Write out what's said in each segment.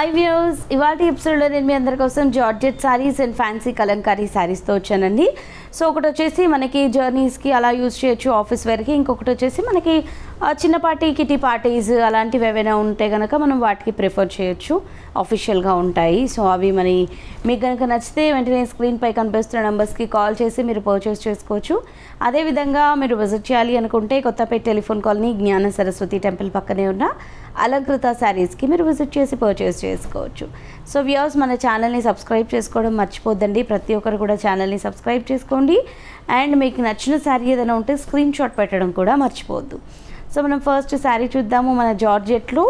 Hi views, ఇవాళ ఎపిసోడ్లో నేను మీ అందరి కోసం georgette sarees and fancy Kalamkari సారీస్తో వచ్చానండి. సో ఒకటి వచ్చేసి మనకి జర్నీస్కి అలా యూజ్ చేయొచ్చు ఆఫీస్ వేర్కి, ఇంకొకటి వచ్చేసి మనకి చిన్నపాటి కిటీ పార్టీస్ అలాంటివి ఏవైనా ఉంటే కనుక మనం వాటికి ప్రిఫర్ చేయొచ్చు, ఆఫిషియల్గా ఉంటాయి. సో అవి మరి మీకు కనుక నచ్చితే వెంటనే స్క్రీన్పై కనిపిస్తున్న నెంబర్స్కి కాల్ చేసి మీరు పర్చేస్ చేసుకోవచ్చు. అదేవిధంగా మీరు విజిట్ చేయాలి అనుకుంటే కొత్తపేట టెలిఫోన్ కాలనీ జ్ఞాన సరస్వతి టెంపుల్ పక్కనే ఉన్న అలంకృత శారీస్కి మీరు విజిట్ చేసి పర్చేస్ చేసుకోవచ్చు. సో వ్యూవర్స్, మన ఛానల్ని సబ్స్క్రైబ్ చేసుకోవడం మర్చిపోద్దండి. ప్రతి ఒక్కరు కూడా ఛానల్ని సబ్స్క్రైబ్ చేసుకోండి. అండ్ మీకు నచ్చిన శారీ ఏదైనా ఉంటే స్క్రీన్ షాట్ పెట్టడం కూడా మర్చిపోవద్దు. సో మనం ఫస్ట్ శారీ చూద్దాము. మన జార్జెట్లో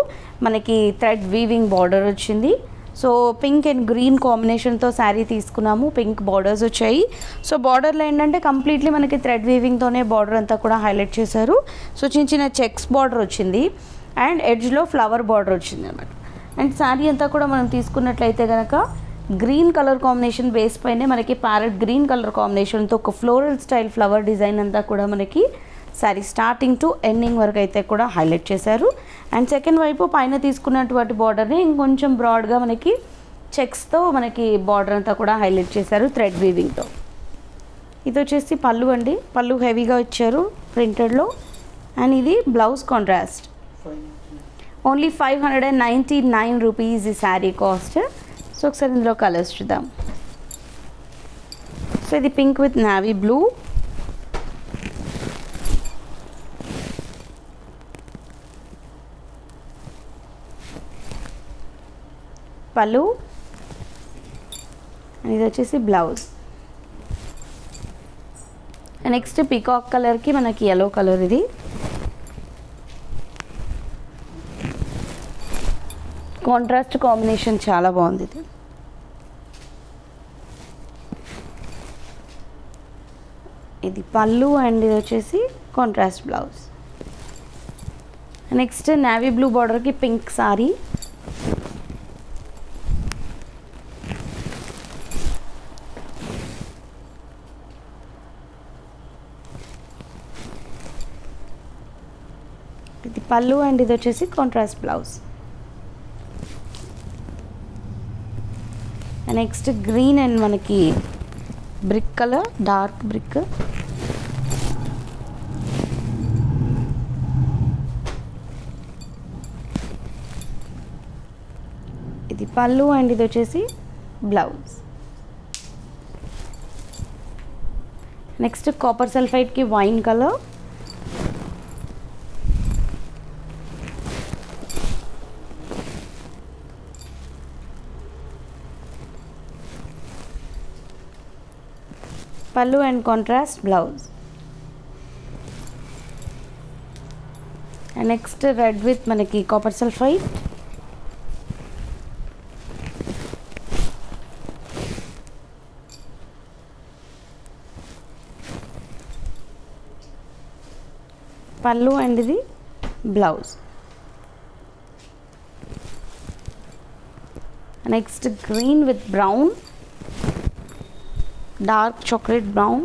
మనకి థ్రెడ్ వీవింగ్ బార్డర్ వచ్చింది. సో పింక్ అండ్ గ్రీన్ కాంబినేషన్తో శారీ తీసుకున్నాము. పింక్ బార్డర్స్ వచ్చాయి. సో బార్డర్లో ఏంటంటే కంప్లీట్లీ మనకి థ్రెడ్ వీవింగ్తోనే బార్డర్ అంతా కూడా హైలైట్ చేశారు. సో చిన్న చిన్న చెక్స్ బార్డర్ వచ్చింది అండ్ ఎడ్జ్లో ఫ్లవర్ బార్డర్ వచ్చింది అనమాట. అండ్ శారీ అంతా కూడా మనం తీసుకున్నట్లయితే కనుక గ్రీన్ కలర్ కాంబినేషన్ బేస్ పైనే మనకి ప్యారెట్ గ్రీన్ కలర్ కాంబినేషన్తో ఒక ఫ్లోరల్ స్టైల్ ఫ్లవర్ డిజైన్ అంతా కూడా మనకి శారీ స్టార్టింగ్ టు ఎండింగ్ వరకు అయితే కూడా హైలైట్ చేశారు. అండ్ సెకండ్ వైపు పైన తీసుకున్నటువంటి బార్డర్ని ఇంకొంచెం బ్రాడ్గా మనకి చెక్స్తో మనకి బార్డర్ అంతా కూడా హైలైట్ చేశారు థ్రెడ్ వీవింగ్తో. ఇది వచ్చేసి పళ్ళు అండి. పళ్ళు హెవీగా ఇచ్చారు ప్రింటెడ్లో. అండ్ ఇది బ్లౌజ్ కాంట్రాస్ట్. ఓన్లీ 599 రూపీస్ ఈ శారీ కాస్ట్. సో ఒకసారి ఇందులో కలర్స్ చూద్దాం. సో ఇది పింక్ విత్ నావీ బ్లూ, పళ్ళు, ఇది వచ్చేసి బ్లౌజ్. నెక్స్ట్ పీకాక్ కలర్కి మనకి ఎల్లో కలర్. ఇది కాంట్రాస్ట్ కాంబినేషన్ చాలా బాగుంది. ఇది పళ్ళు అండ్ ఇది వచ్చేసి contrast blouse. Next navy blue బార్డర్కి పింక్ సారీ. ఇది పళ్ళు అండ్ ఇది వచ్చేసి contrast blouse. Next green and మనకి బ్రిక్ కలర్, డార్క్ బ్రిక్. ఇది పళ్ళు అండ్ ఇది వచ్చేసి బ్లౌజ్. నెక్స్ట్ కాపర్ సల్ఫైడ్కి వైన్ కలర్. పళ్ళు and contrast blouse. Next red with మనకి కాపర్ సల్ఫైడ్. పళ్ళు అండ్ ఇది blouse. Next green with brown, dark chocolate brown.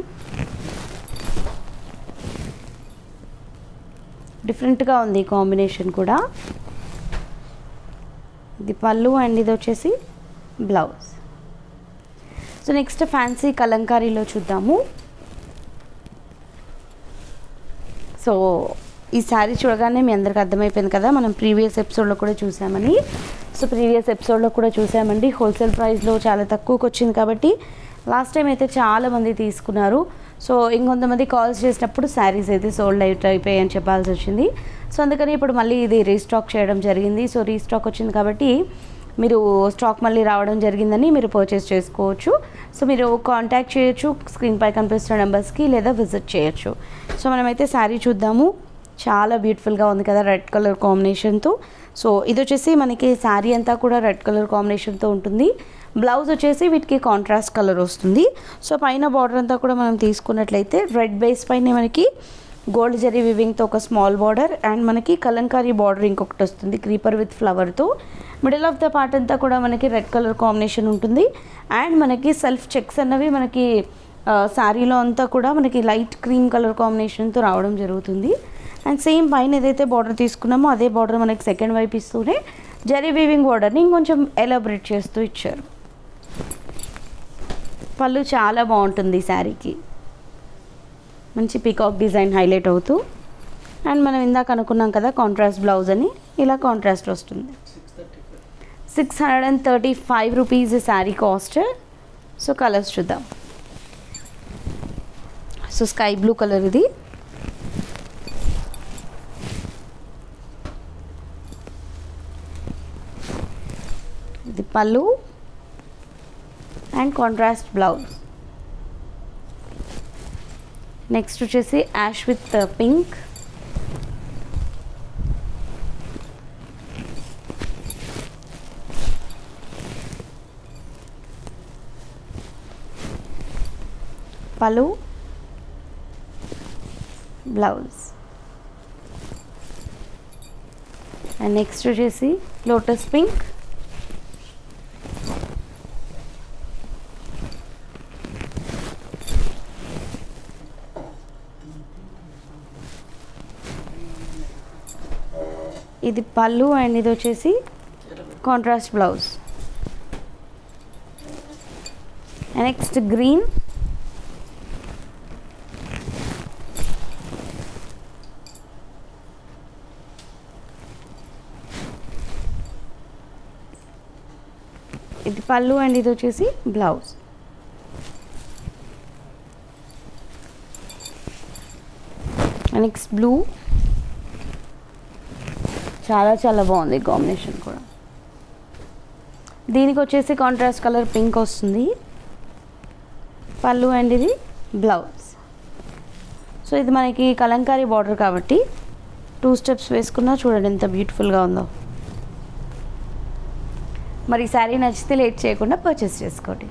డిఫరెంట్గా ఉంది ఈ కాంబినేషన్ కూడా. ఇది పళ్ళు అండ్ ఇది వచ్చేసి బ్లౌజ్. సో నెక్స్ట్ ఫ్యాన్సీ కలంకారీలో చూద్దాము. సో ఈ శారీ చూడగానే మీ అందరికి అర్థమైపోయింది కదా, మనం ప్రీవియస్ ఎపిసోడ్లో కూడా చూసామని. సో ప్రీవియస్ ఎపిసోడ్లో కూడా చూసామండి. హోల్సేల్ ప్రైస్లో చాలా తక్కువకి వచ్చింది కాబట్టి లాస్ట్ టైం అయితే చాలామంది తీసుకున్నారు. సో ఇంకొంతమంది కాల్స్ చేసినప్పుడు శారీస్ అయితే సోల్డ్ అవుట్ అయిపోయాయి అని చెప్పాల్సి వచ్చింది. సో అందుకని ఇప్పుడు మళ్ళీ ఇది రీస్టాక్ చేయడం జరిగింది. సో రీస్టాక్ వచ్చింది కాబట్టి మీరు స్టాక్ మళ్ళీ రావడం జరిగిందని మీరు పర్చేస్ చేసుకోవచ్చు. సో మీరు కాంటాక్ట్ చేయొచ్చు స్క్రీన్పై కనిపిస్తున్న నెంబర్స్కి, లేదా విజిట్ చేయొచ్చు. సో మనమైతే శారీ చూద్దాము. చాలా బ్యూటిఫుల్గా ఉంది కదా రెడ్ కలర్ కాంబినేషన్తో. సో ఇది వచ్చేసి మనకి శారీ అంతా కూడా రెడ్ కలర్ కాంబినేషన్తో ఉంటుంది. బ్లౌజ్ వచ్చేసి వీటికి కాంట్రాస్ట్ కలర్ వస్తుంది. సో పైన బార్డర్ అంతా కూడా మనం తీసుకున్నట్లయితే రెడ్ బేస్ పైన మనకి గోల్డ్ జరీ వివింగ్తో ఒక స్మాల్ బార్డర్ అండ్ మనకి కలంకారీ బార్డర్ ఇంకొకటి వస్తుంది క్రీపర్ విత్ ఫ్లవర్తో. మిడిల్ ఆఫ్ ద పార్ట్ అంతా కూడా మనకి రెడ్ కలర్ కాంబినేషన్ ఉంటుంది. అండ్ మనకి సెల్ఫ్ చెక్స్ అన్నవి మనకి శారీలో అంతా కూడా మనకి లైట్ క్రీమ్ కలర్ కాంబినేషన్తో రావడం జరుగుతుంది. అండ్ సేమ్ పైన ఏదైతే బార్డర్ తీసుకున్నామో అదే బార్డర్ మనకి సెకండ్ వైపు ఇస్తూనే జరీ వీవింగ్ బోర్డర్ని ఇంకొంచెం ఎలాబరేట్ చేస్తూ ఇచ్చారు. పళ్ళు చాలా బాగుంటుంది ఈ శారీకి, మంచి పీకాక్ డిజైన్ హైలైట్ అవుతూ. అండ్ మనం ఇందాక అనుకున్నాం కదా కాంట్రాస్ట్ బ్లౌజ్ అని, ఇలా కాంట్రాస్ట్ వస్తుంది. 635 rupees sari cost. So colours చూద్దాం. సో స్కై బ్లూ కలర్ ఇది, ఇది పళ్ళు అండ్ కాంట్రాస్ట్ బ్లౌజ్. నెక్స్ట్ వచ్చేసి యాష్ విత్ పింక్, పళ్ళు బ్లౌజ్. అండ్ నెక్స్ట్ వచ్చేసి లోటస్ పింక్, ఇది పళ్ళు అండ్ ఇది వచ్చేసి కాంట్రాస్ట్ బ్లౌజ్. నెక్స్ట్ గ్రీన్, ఇది పళ్ళు అండ్ ఇది వచ్చేసి బ్లౌజ్. నెక్స్ట్ బ్లూ, చాలా చాలా బాగుంది కాంబినేషన్ కూడా. దీనికి వచ్చేసి కాంట్రాస్ట్ కలర్ పింక్ వస్తుంది, పళ్ళు అండ్ ఇది బ్లౌజ్. సో ఇది మనకి కలంకారీ బార్డర్ కాబట్టి 2 స్టెప్స్ వేసుకున్నా చూడండి ఎంత బ్యూటిఫుల్గా ఉందో. మరి శారీ నచ్చితే లేట్ చేయకుండా పర్చేస్ చేసుకోండి.